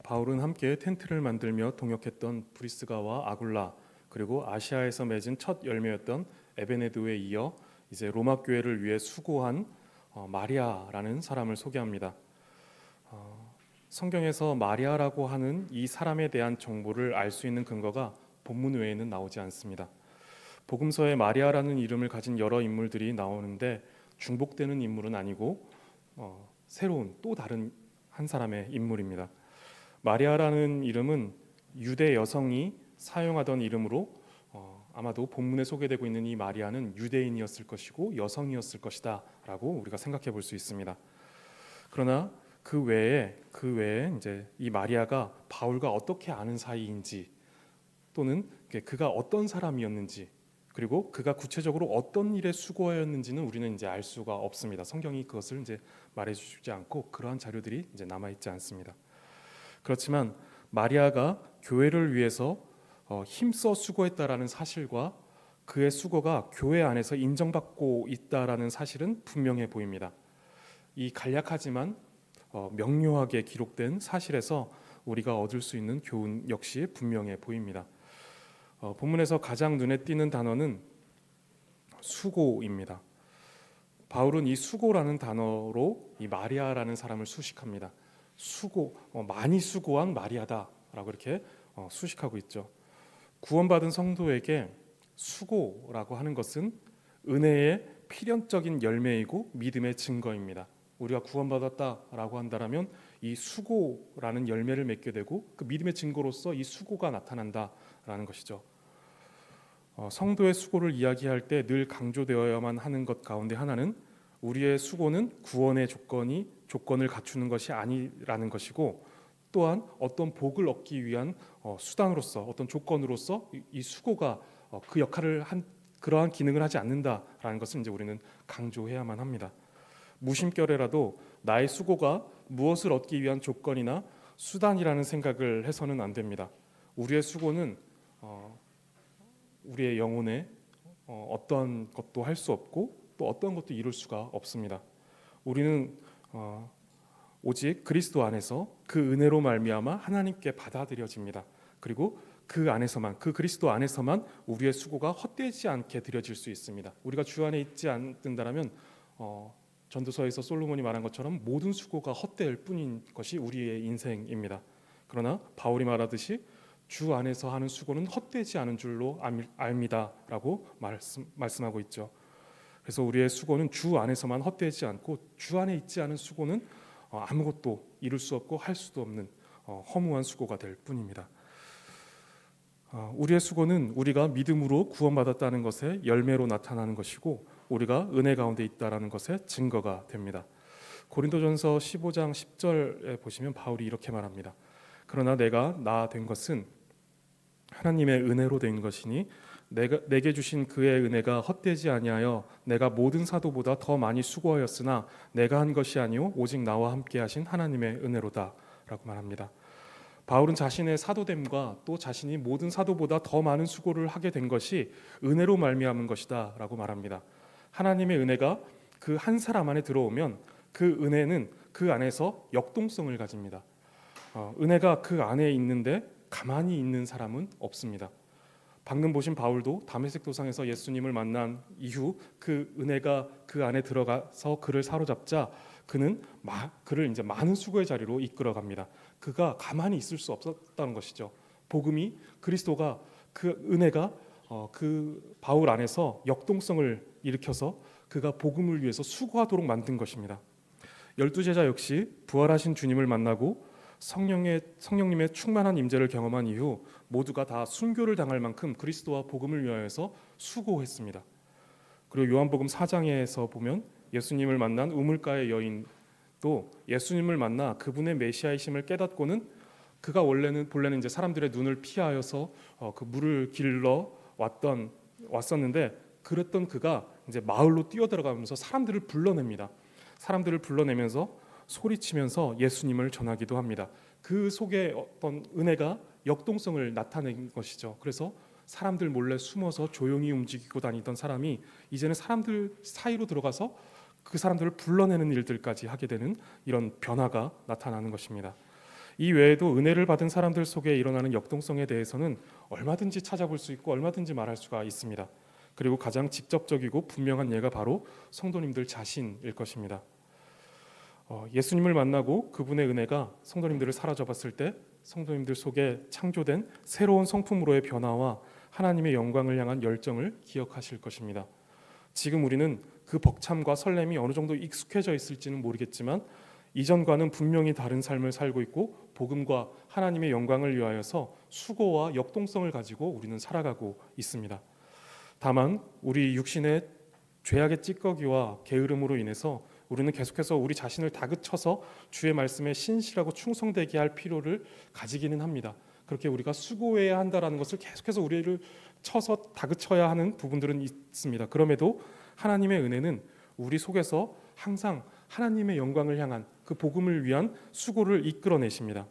바울은 함께 텐트를 만들며 동역했던 브리스가와 아굴라, 그리고 아시아에서 맺은 첫 열매였던 에베네도에 이어 이제 로마 교회를 위해 수고한 마리아라는 사람을 소개합니다. 성경에서 마리아라고 하는 이 사람에 대한 정보를 알 수 있는 근거가 본문 외에는 나오지 않습니다. 복음서에 마리아라는 이름을 가진 여러 인물들이 나오는데 중복되는 인물은 아니고 새로운 또 다른 한 사람의 인물입니다. 마리아라는 이름은 유대 여성이 사용하던 이름으로 아마도 본문에 소개되고 있는 이 마리아는 유대인이었을 것이고 여성이었을 것이다 라고 우리가 생각해 볼 수 있습니다. 그러나 그 외에 이제 이 마리아가 바울과 어떻게 아는 사이인지, 또는 그가 어떤 사람이었는지, 그리고 그가 구체적으로 어떤 일에 수고하였는지는 우리는 이제 알 수가 없습니다. 성경이 그것을 이제 말해주지 않고 그러한 자료들이 이제 남아 있지 않습니다. 그렇지만 마리아가 교회를 위해서 힘써 수고했다라는 사실과 그의 수고가 교회 안에서 인정받고 있다라는 사실은 분명해 보입니다. 이 간략하지만 명료하게 기록된 사실에서 우리가 얻을 수 있는 교훈 역시 분명해 보입니다. 본문에서 가장 눈에 띄는 단어는 수고입니다. 바울은 이 수고라는 단어로 이 마리아라는 사람을 수식합니다. 수고, 많이 수고한 마리아다라고 이렇게 수식하고 있죠. 구원받은 성도에게 수고라고 하는 것은 은혜의 필연적인 열매이고 믿음의 증거입니다. 우리가 구원받았다라고 한다면 이 수고라는 열매를 맺게 되고 그 믿음의 증거로서 이 수고가 나타난다라는 것이죠. 성도의 수고를 이야기할 때 늘 강조되어야만 하는 것 가운데 하나는 우리의 수고는 구원의 조건을 갖추는 것이 아니라는 것이고, 또한 어떤 복을 얻기 위한 수단으로서, 어떤 조건으로서 이 수고가 그 역할을 그러한 기능을 하지 않는다라는 것을 이제 우리는 강조해야만 합니다. 무심결에라도 나의 수고가 무엇을 얻기 위한 조건이나 수단이라는 생각을 해서는 안 됩니다. 우리의 수고는 우리의 영혼에 어떤 것도 할 수 없고 또 어떤 것도 이룰 수가 없습니다. 우리는 오직 그리스도 안에서 그 은혜로 말미암아 하나님께 받아들여집니다. 그리고 그 안에서만, 그 그리스도 안에서만 우리의 수고가 헛되지 않게 드려질 수 있습니다. 우리가 주 안에 있지 않는다라면 전도서에서 솔로몬이 말한 것처럼 모든 수고가 헛될 뿐인 것이 우리의 인생입니다. 그러나 바울이 말하듯이 주 안에서 하는 수고는 헛되지 않은 줄로 압니다라고 말씀하고 있죠. 그래서 우리의 수고는 주 안에서만 헛되지 않고 주 안에 있지 않은 수고는 아무것도 이룰 수 없고 할 수도 없는 허무한 수고가 될 뿐입니다. 우리의 수고는 우리가 믿음으로 구원받았다는 것의 열매로 나타나는 것이고 우리가 은혜 가운데 있다라는 것의 증거가 됩니다. 고린도전서 15장 10절에 보시면 바울이 이렇게 말합니다. 그러나 내가 나 된 것은 하나님의 은혜로 된 것이니 내게 주신 그의 은혜가 헛되지 아니하여 내가 모든 사도보다 더 많이 수고하였으나 내가 한 것이 아니요 오직 나와 함께 하신 하나님의 은혜로다 라고 말합니다. 바울은 자신의 사도됨과 또 자신이 모든 사도보다 더 많은 수고를 하게 된 것이 은혜로 말미암은 것이다 라고 말합니다. 하나님의 은혜가 그 한 사람 안에 들어오면 그 은혜는 그 안에서 역동성을 가집니다. 은혜가 그 안에 있는데 가만히 있는 사람은 없습니다. 방금 보신 바울도 다메섹 도상에서 예수님을 만난 이후 그 은혜가 그 안에 들어가서 그를 사로잡자 그는 그를 이제 많은 수고의 자리로 이끌어갑니다. 그가 가만히 있을 수 없었다는 것이죠. 복음이 그리스도가 그 은혜가 그 바울 안에서 역동성을 일으켜서 그가 복음을 위해서 수고하도록 만든 것입니다. 12제자 역시 부활하신 주님을 만나고 성령님의 충만한 임재를 경험한 이후 모두가 다 순교를 당할 만큼 그리스도와 복음을 위하여서 수고했습니다. 그리고 요한복음 4장에서 보면 예수님을 만난 우물가의 여인도 예수님을 만나 그분의 메시아이심을 깨닫고는 그가 본래는 이제 사람들의 눈을 피하여서 그 물을 길러 왔었는데 그랬던 그가 이제 마을로 뛰어들어가면서 사람들을 불러냅니다. 사람들을 불러내면서 소리치면서 예수님을 전하기도 합니다. 그 속에 어떤 은혜가 역동성을 나타낸 것이죠. 그래서 사람들 몰래 숨어서 조용히 움직이고 다니던 사람이 이제는 사람들 사이로 들어가서 그 사람들을 불러내는 일들까지 하게 되는 이런 변화가 나타나는 것입니다. 이 외에도 은혜를 받은 사람들 속에 일어나는 역동성에 대해서는 얼마든지 찾아볼 수 있고 얼마든지 말할 수가 있습니다. 그리고 가장 직접적이고 분명한 예가 바로 성도님들 자신일 것입니다. 예수님을 만나고 그분의 은혜가 성도님들을 사로잡았을 때 성도님들 속에 창조된 새로운 성품으로의 변화와 하나님의 영광을 향한 열정을 기억하실 것입니다. 지금 우리는 그 벅참과 설렘이 어느 정도 익숙해져 있을지는 모르겠지만 이전과는 분명히 다른 삶을 살고 있고 복음과 하나님의 영광을 위하여서 수고와 역동성을 가지고 우리는 살아가고 있습니다. 다만 우리 육신의 죄악의 찌꺼기와 게으름으로 인해서 우리는 계속해서 우리 자신을 다그쳐서 주의 말씀에 신실하고 충성되게 할 필요를 가지기는 합니다. 그렇게 우리가 수고해야 한다라는 것을 계속해서 우리를 쳐서 다그쳐야 하는 부분들은 있습니다. 그럼에도 하나님의 은혜는 우리 속에서 항상 하나님의 영광을 향한 그 복음을 위한 수고를 이끌어내십니다.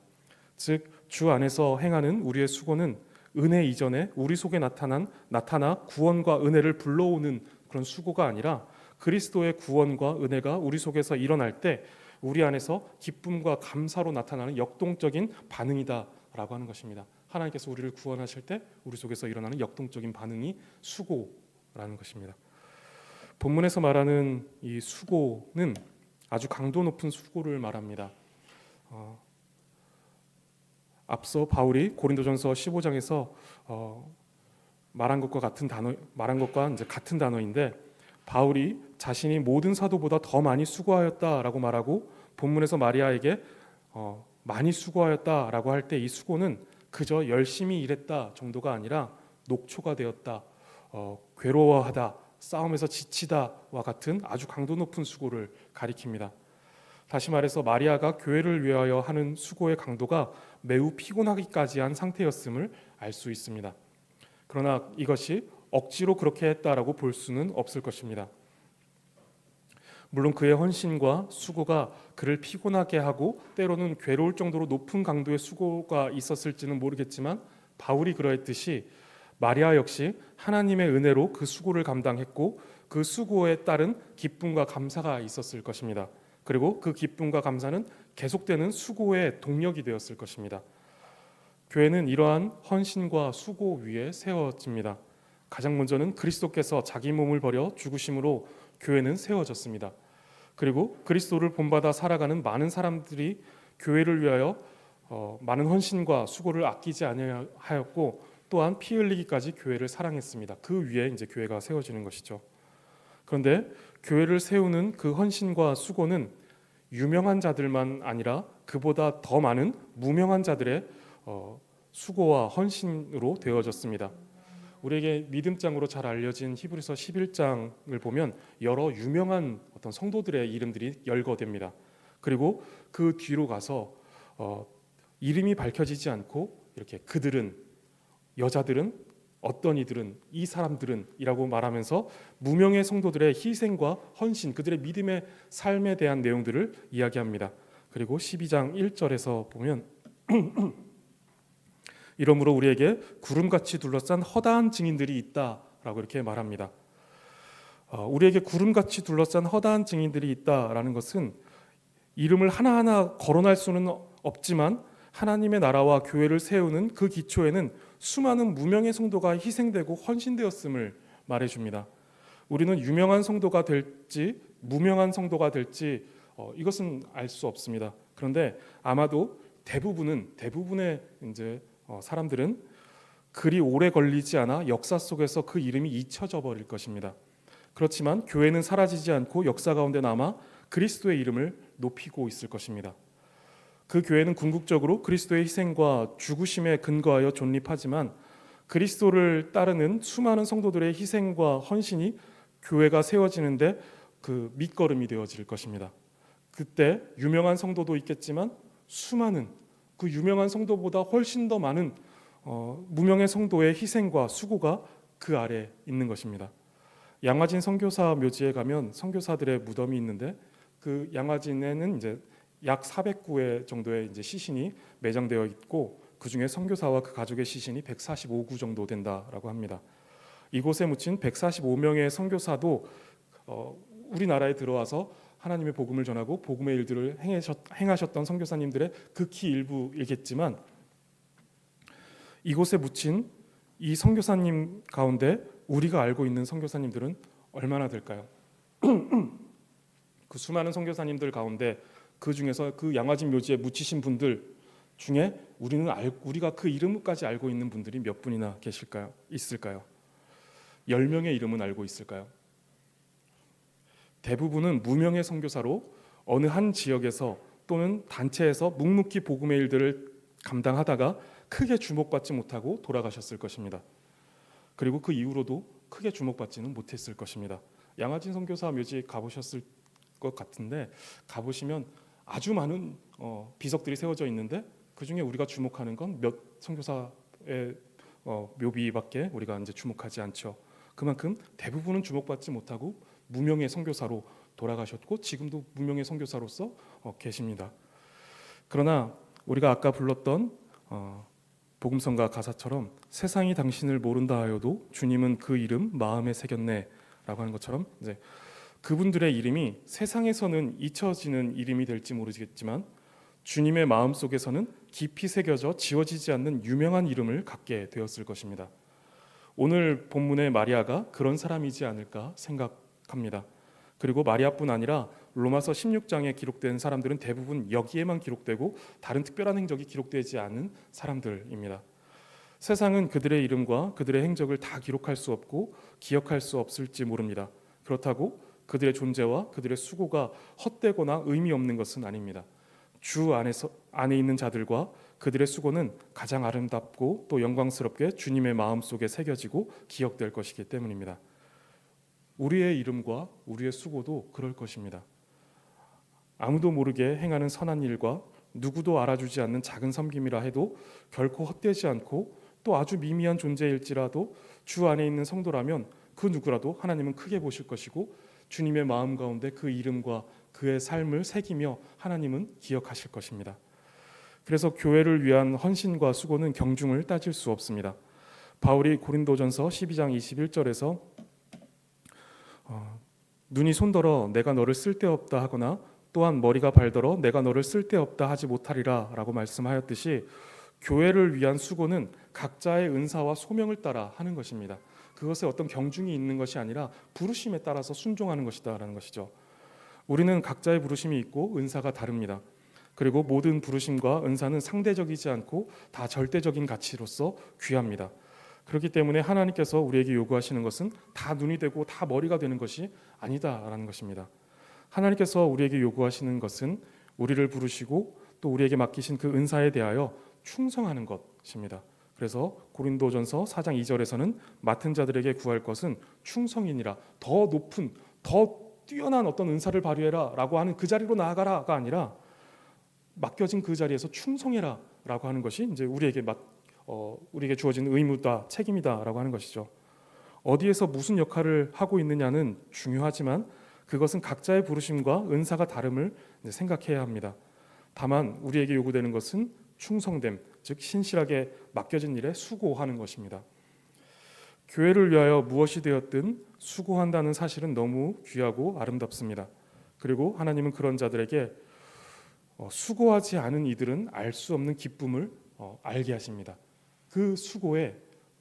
즉 주 안에서 행하는 우리의 수고는 은혜 이전에 우리 속에 나타나 구원과 은혜를 불러오는 그런 수고가 아니라 그리스도의 구원과 은혜가 우리 속에서 일어날 때 우리 안에서 기쁨과 감사로 나타나는 역동적인 반응이다라고 하는 것입니다. 하나님께서 우리를 구원하실 때 우리 속에서 일어나는 역동적인 반응이 수고라는 것입니다. 본문에서 말하는 이 수고는 아주 강도 높은 수고를 말합니다. 앞서 바울이 고린도전서 15장에서 말한 것과 같은 단어인데 바울이 자신이 모든 사도보다 더 많이 수고하였다라고 말하고 본문에서 마리아에게 많이 수고하였다라고 할 때 이 수고는 그저 열심히 일했다 정도가 아니라 녹초가 되었다, 괴로워하다, 싸움에서 지치다와 같은 아주 강도 높은 수고를 가리킵니다. 다시 말해서 마리아가 교회를 위하여 하는 수고의 강도가 매우 피곤하기까지 한 상태였음을 알 수 있습니다. 그러나 이것이 억지로 그렇게 했다라고 볼 수는 없을 것입니다. 물론 그의 헌신과 수고가 그를 피곤하게 하고 때로는 괴로울 정도로 높은 강도의 수고가 있었을지는 모르겠지만 바울이 그러했듯이 마리아 역시 하나님의 은혜로 그 수고를 감당했고 그 수고에 따른 기쁨과 감사가 있었을 것입니다. 그리고 그 기쁨과 감사는 계속되는 수고의 동력이 되었을 것입니다. 교회는 이러한 헌신과 수고 위에 세워집니다. 가장 먼저는 그리스도께서 자기 몸을 버려 죽으심으로 교회는 세워졌습니다. 그리고 그리스도를 본받아 살아가는 많은 사람들이 교회를 위하여 많은 헌신과 수고를 아끼지 아니하였고 또한 피 흘리기까지 교회를 사랑했습니다. 그 위에 이제 교회가 세워지는 것이죠. 그런데 교회를 세우는 그 헌신과 수고는 유명한 자들만 아니라 그보다 더 많은 무명한 자들의 수고와 헌신으로 되어졌습니다. 우리에게 믿음장으로 잘 알려진 히브리서 11장을 보면 여러 유명한 어떤 성도들의 이름들이 열거됩니다. 그리고 그 뒤로 가서 이름이 밝혀지지 않고 이렇게 그들은, 여자들은, 어떤 이들은, 이 사람들은 이라고 말하면서 무명의 성도들의 희생과 헌신, 그들의 믿음의 삶에 대한 내용들을 이야기합니다. 그리고 12장 1절에서 보면 이러므로 우리에게 구름같이 둘러싼 허다한 증인들이 있다라고 이렇게 말합니다. 우리에게 구름같이 둘러싼 허다한 증인들이 있다라는 것은 이름을 하나하나 거론할 수는 없지만 하나님의 나라와 교회를 세우는 그 기초에는 수많은 무명의 성도가 희생되고 헌신되었음을 말해줍니다. 우리는 유명한 성도가 될지 무명한 성도가 될지 이것은 알 수 없습니다. 그런데 아마도 대부분의 이제 사람들은 그리 오래 걸리지 않아 역사 속에서 그 이름이 잊혀져 버릴 것입니다. 그렇지만 교회는 사라지지 않고 역사 가운데 남아 그리스도의 이름을 높이고 있을 것입니다. 그 교회는 궁극적으로 그리스도의 희생과 죽으심에 근거하여 존립하지만 그리스도를 따르는 수많은 성도들의 희생과 헌신이 교회가 세워지는데 그 밑거름이 되어질 것입니다. 그때 유명한 성도도 있겠지만 수많은 그 유명한 성도보다 훨씬 더 많은 무명의 성도의 희생과 수고가 그 아래 있는 것입니다. 양화진 선교사 묘지에 가면 선교사들의 무덤이 있는데 그 양화진에는 이제 약 400구의 정도의 이제 시신이 매장되어 있고 그 중에 선교사와 그 가족의 시신이 145구 정도 된다라고 합니다. 이곳에 묻힌 145명의 선교사도 우리나라에 들어와서 하나님의 복음을 전하고 복음의 일들을 행하셨던 선교사님들의 극히 일부이겠지만 이곳에 묻힌 이 선교사님 가운데 우리가 알고 있는 선교사님들은 얼마나 될까요? 그 수많은 선교사님들 가운데 그 중에서 그 양화진 묘지에 묻히신 분들 중에 우리가 그 이름까지 알고 있는 분들이 몇 분이나 계실까요? 있을까요? 10명의 이름은 알고 있을까요? 대부분은 무명의 선교사로 어느 한 지역에서 또는 단체에서 묵묵히 복음의 일들을 감당하다가 크게 주목받지 못하고 돌아가셨을 것입니다. 그리고 그 이후로도 크게 주목받지는 못했을 것입니다. 양화진 선교사 묘지 가보셨을 것 같은데 가보시면 아주 많은 비석들이 세워져 있는데 그 중에 우리가 주목하는 건 몇 선교사의 묘비밖에 우리가 이제 주목하지 않죠. 그만큼 대부분은 주목받지 못하고 무명의 선교사로 돌아가셨고 지금도 무명의 선교사로서 계십니다. 그러나 우리가 아까 불렀던 복음성가 가사처럼 세상이 당신을 모른다 하여도 주님은 그 이름 마음에 새겼네라고 하는 것처럼 이제 그분들의 이름이 세상에서는 잊혀지는 이름이 될지 모르겠지만 주님의 마음 속에서는 깊이 새겨져 지워지지 않는 유명한 이름을 갖게 되었을 것입니다. 오늘 본문의 마리아가 그런 사람이지 않을까 생각합니다. 그리고 마리아뿐 아니라 로마서 16장에 기록된 사람들은 대부분 여기에만 기록되고 다른 특별한 행적이 기록되지 않은 사람들입니다. 세상은 그들의 이름과 그들의 행적을 다 기록할 수 없고 기억할 수 없을지 모릅니다. 그렇다고 그들의 존재와 그들의 수고가 헛되거나 의미 없는 것은 아닙니다. 주 안에 있는 자들과 그들의 수고는 가장 아름답고 또 영광스럽게 주님의 마음속에 새겨지고 기억될 것이기 때문입니다. 우리의 이름과 우리의 수고도 그럴 것입니다. 아무도 모르게 행하는 선한 일과 누구도 알아주지 않는 작은 섬김이라 해도 결코 헛되지 않고 또 아주 미미한 존재일지라도 주 안에 있는 성도라면 그 누구라도 하나님은 크게 보실 것이고 주님의 마음 가운데 그 이름과 그의 삶을 새기며 하나님은 기억하실 것입니다. 그래서 교회를 위한 헌신과 수고는 경중을 따질 수 없습니다. 바울이 고린도전서 12장 21절에서 눈이 손더러 내가 너를 쓸데없다 하거나 또한 머리가 발더러 내가 너를 쓸데없다 하지 못하리라 라고 말씀하였듯이 교회를 위한 수고는 각자의 은사와 소명을 따라 하는 것입니다. 그것에 어떤 경중이 있는 것이 아니라 부르심에 따라서 순종하는 것이다라는 것이죠. 우리는 각자의 부르심이 있고 은사가 다릅니다. 그리고 모든 부르심과 은사는 상대적이지 않고 다 절대적인 가치로서 귀합니다. 그렇기 때문에 하나님께서 우리에게 요구하시는 것은 다 눈이 되고 다 머리가 되는 것이 아니다라는 것입니다. 하나님께서 우리에게 요구하시는 것은 우리를 부르시고 또 우리에게 맡기신 그 은사에 대하여 충성하는 것입니다. 그래서 고린도전서 4장 2절에서는 맡은 자들에게 구할 것은 충성이니라, 더 높은 더 뛰어난 어떤 은사를 발휘해라 라고 하는 그 자리로 나아가라가 아니라 맡겨진 그 자리에서 충성해라 라고 하는 것이 이제 우리에게 주어진 의무다, 책임이다라고 하는 것이죠. 어디에서 무슨 역할을 하고 있느냐는 중요하지만 그것은 각자의 부르심과 은사가 다름을 생각해야 합니다. 다만 우리에게 요구되는 것은 충성됨, 즉 신실하게 맡겨진 일에 수고하는 것입니다. 교회를 위하여 무엇이 되었든 수고한다는 사실은 너무 귀하고 아름답습니다. 그리고 하나님은 그런 자들에게 수고하지 않은 이들은 알 수 없는 기쁨을 알게 하십니다. 그 수고에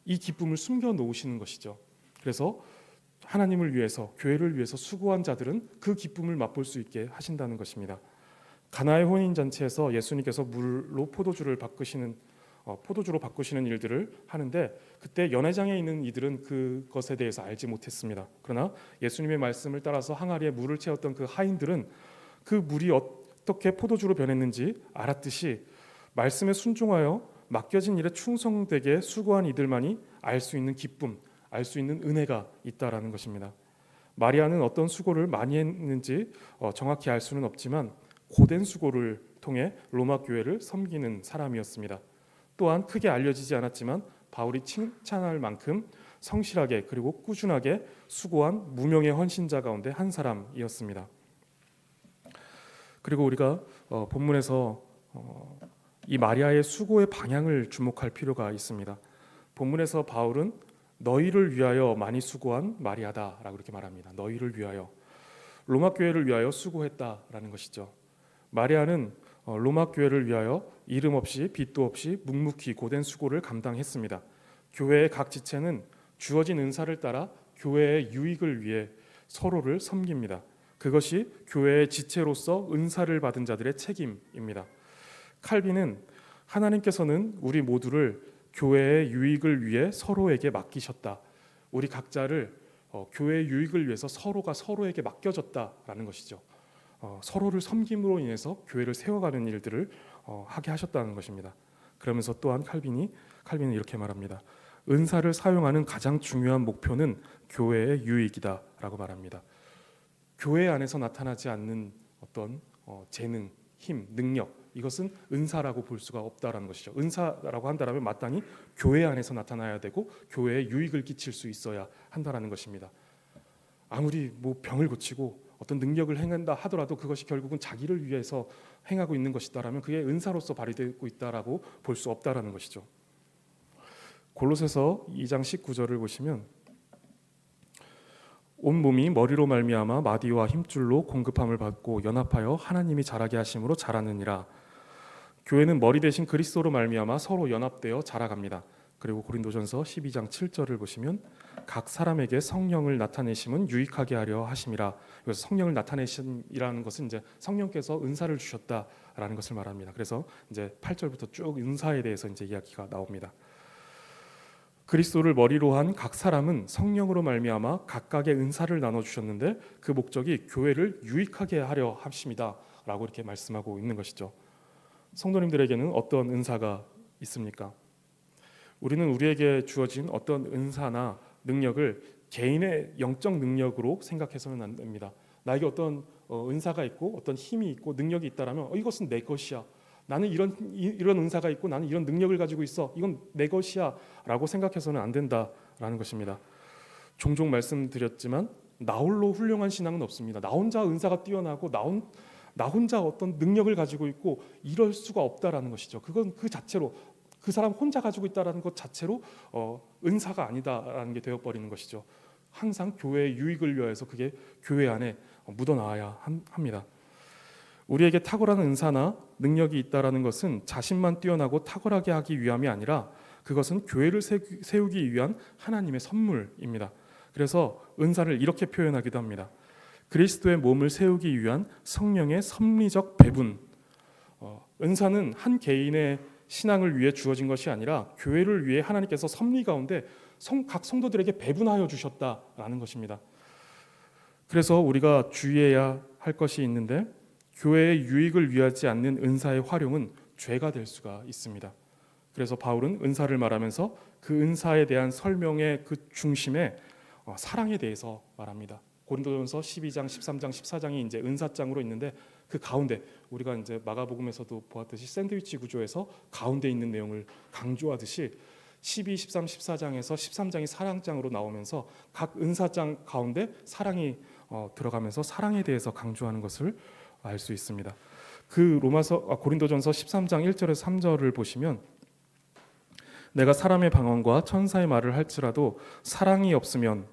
이 기쁨을 숨겨 놓으시는 것이죠. 그래서 하나님을 위해서, 교회를 위해서 수고한 자들은 그 기쁨을 맛볼 수 있게 하신다는 것입니다. 가나의 혼인잔치에서 예수님께서 물로 포도주로 바꾸시는 일들을 하는데 그때 연회장에 있는 이들은 그것에 대해서 알지 못했습니다. 그러나 예수님의 말씀을 따라서 항아리에 물을 채웠던 그 하인들은 그 물이 어떻게 포도주로 변했는지 알았듯이 말씀에 순종하여 맡겨진 일에 충성되게 수고한 이들만이 알 수 있는 기쁨, 알 수 있는 은혜가 있다라는 것입니다. 마리아는 어떤 수고를 많이 했는지 정확히 알 수는 없지만 고된 수고를 통해 로마 교회를 섬기는 사람이었습니다. 또한 크게 알려지지 않았지만 바울이 칭찬할 만큼 성실하게 그리고 꾸준하게 수고한 무명의 헌신자 가운데 한 사람이었습니다. 그리고 우리가 본문에서 이 마리아의 수고의 방향을 주목할 필요가 있습니다. 본문에서 바울은 너희를 위하여 많이 수고한 마리아다라고 이렇게 말합니다. 너희를 위하여. 로마 교회를 위하여 수고했다라는 것이죠. 마리아는 로마 교회를 위하여 이름 없이 빚도 없이 묵묵히 고된 수고를 감당했습니다. 교회의 각 지체는 주어진 은사를 따라 교회의 유익을 위해 서로를 섬깁니다. 그것이 교회의 지체로서 은사를 받은 자들의 책임입니다. 칼빈은 하나님께서는 우리 모두를 교회의 유익을 위해 서로에게 맡기셨다. 우리 각자를 교회의 유익을 위해서 서로가 서로에게 맡겨졌다라는 것이죠. 서로를 섬김으로 인해서 교회를 세워가는 일들을 하게 하셨다는 것입니다. 그러면서 또한 칼빈은 이렇게 말합니다. 은사를 사용하는 가장 중요한 목표는 교회의 유익이다라고 말합니다. 교회 안에서 나타나지 않는 어떤 재능, 힘, 능력, 이것은 은사라고 볼 수가 없다라는 것이죠. 은사라고 한다면 마땅히 교회 안에서 나타나야 되고 교회에 유익을 끼칠 수 있어야 한다라는 것입니다. 아무리 병을 고치고 어떤 능력을 행한다 하더라도 그것이 결국은 자기를 위해서 행하고 있는 것이다라면 그게 은사로서 발휘되고 있다라고 볼 수 없다라는 것이죠. 골로새서 2장 19절을 보시면 온 몸이 머리로 말미암아 마디와 힘줄로 공급함을 받고 연합하여 하나님이 자라게 하심으로 자라느니라. 교회는 머리 대신 그리스도로 말미암아 서로 연합되어 자라갑니다. 그리고 고린도전서 12장 7절을 보시면 각 사람에게 성령을 나타내심은 유익하게 하려 하심이라. 그래서 성령을 나타내심이라는 것은 이제 성령께서 은사를 주셨다라는 것을 말합니다. 그래서 이제 8절부터 쭉 은사에 대해서 이제 이야기가 나옵니다. 그리스도를 머리로 한 각 사람은 성령으로 말미암아 각각의 은사를 나눠 주셨는데 그 목적이 교회를 유익하게 하려 하심이다라고 이렇게 말씀하고 있는 것이죠. 성도님들에게는 어떤 은사가 있습니까? 우리는 우리에게 주어진 어떤 은사나 능력을 개인의 영적 능력으로 생각해서는 안 됩니다. 나에게 어떤 은사가 있고 어떤 힘이 있고 능력이 있다라면 이것은 내 것이야. 나는 이런 은사가 있고 나는 이런 능력을 가지고 있어. 이건 내 것이야 라고 생각해서는 안 된다라는 것입니다. 종종 말씀드렸지만 나 홀로 훌륭한 신앙은 없습니다. 나 혼자 은사가 뛰어나고 나 혼자 어떤 능력을 가지고 있고 이럴 수가 없다라는 것이죠. 그건 그 자체로 그 사람 혼자 가지고 있다라는 것 자체로 은사가 아니다라는 게 되어버리는 것이죠. 항상 교회의 유익을 위해서 그게 교회 안에 묻어나와야 합니다. 우리에게 탁월한 은사나 능력이 있다라는 것은 자신만 뛰어나고 탁월하게 하기 위함이 아니라 그것은 교회를 세우기 위한 하나님의 선물입니다. 그래서 은사를 이렇게 표현하기도 합니다. 그리스도의 몸을 세우기 위한 성령의 섭리적 배분. 은사는 한 개인의 신앙을 위해 주어진 것이 아니라 교회를 위해 하나님께서 섭리 가운데 각 성도들에게 배분하여 주셨다라는 것입니다. 그래서 우리가 주의해야 할 것이 있는데 교회의 유익을 위하지 않는 은사의 활용은 죄가 될 수가 있습니다. 그래서 바울은 은사를 말하면서 그 은사에 대한 설명의 그 중심에 사랑에 대해서 말합니다. 고린도전서 12장, 13장, 14장이 이제 은사장으로 있는데 그 가운데 우리가 이제 마가복음에서도 보았듯이 샌드위치 구조에서 가운데 있는 내용을 강조하듯이 12, 13, 14장에서 13장이 사랑장으로 나오면서 각 은사장 가운데 사랑이 들어가면서 사랑에 대해서 강조하는 것을 알 수 있습니다. 그 고린도전서 13장 1절에서 3절을 보시면 내가 사람의 방언과 천사의 말을 할지라도 사랑이 없으면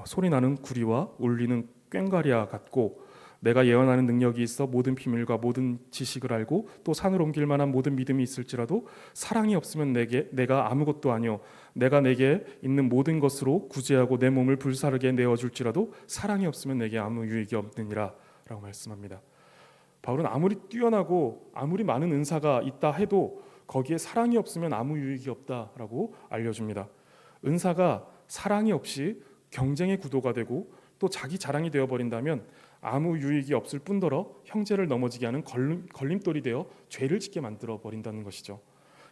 소리나는 구리와 울리는 꽹과리와 같고 내가 예언하는 능력이 있어 모든 비밀과 모든 지식을 알고 또 산을 옮길 만한 모든 믿음이 있을지라도 사랑이 없으면 내가 아무것도 아니요 내가 내게 있는 모든 것으로 구제하고 내 몸을 불사르게 내어줄지라도 사랑이 없으면 내게 아무 유익이 없느니라 라고 말씀합니다. 바울은 아무리 뛰어나고 아무리 많은 은사가 있다 해도 거기에 사랑이 없으면 아무 유익이 없다라고 알려줍니다. 은사가 사랑이 없이 경쟁의 구도가 되고 또 자기 자랑이 되어버린다면 아무 유익이 없을 뿐더러 형제를 넘어지게 하는 걸림돌이 되어 죄를 짓게 만들어 버린다는 것이죠.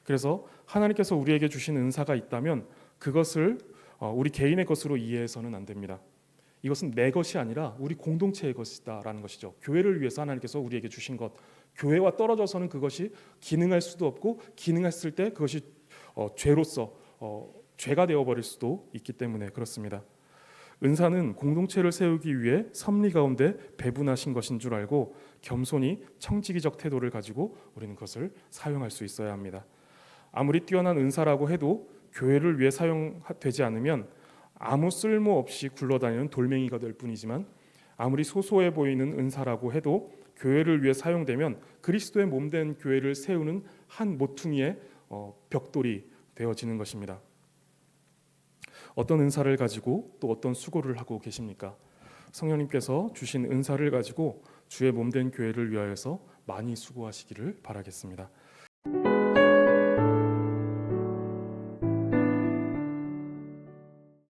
그래서 하나님께서 우리에게 주신 은사가 있다면 그것을 우리 개인의 것으로 이해해서는 안 됩니다. 이것은 내 것이 아니라 우리 공동체의 것이다라는 것이죠. 교회를 위해서 하나님께서 우리에게 주신 것, 교회와 떨어져서는 그것이 기능할 수도 없고 기능했을 때 그것이 죄로서 죄가 되어버릴 수도 있기 때문에 그렇습니다. 은사는 공동체를 세우기 위해 섭리 가운데 배분하신 것인 줄 알고 겸손히 청지기적 태도를 가지고 우리는 그것을 사용할 수 있어야 합니다. 아무리 뛰어난 은사라고 해도 교회를 위해 사용되지 않으면 아무 쓸모 없이 굴러다니는 돌멩이가 될 뿐이지만 아무리 소소해 보이는 은사라고 해도 교회를 위해 사용되면 그리스도의 몸된 교회를 세우는 한 모퉁이의 벽돌이 되어지는 것입니다. 어떤 은사를 가지고 또 어떤 수고를 하고 계십니까? 성령님께서 주신 은사를 가지고 주의 몸된 교회를 위하여서 많이 수고하시기를 바라겠습니다.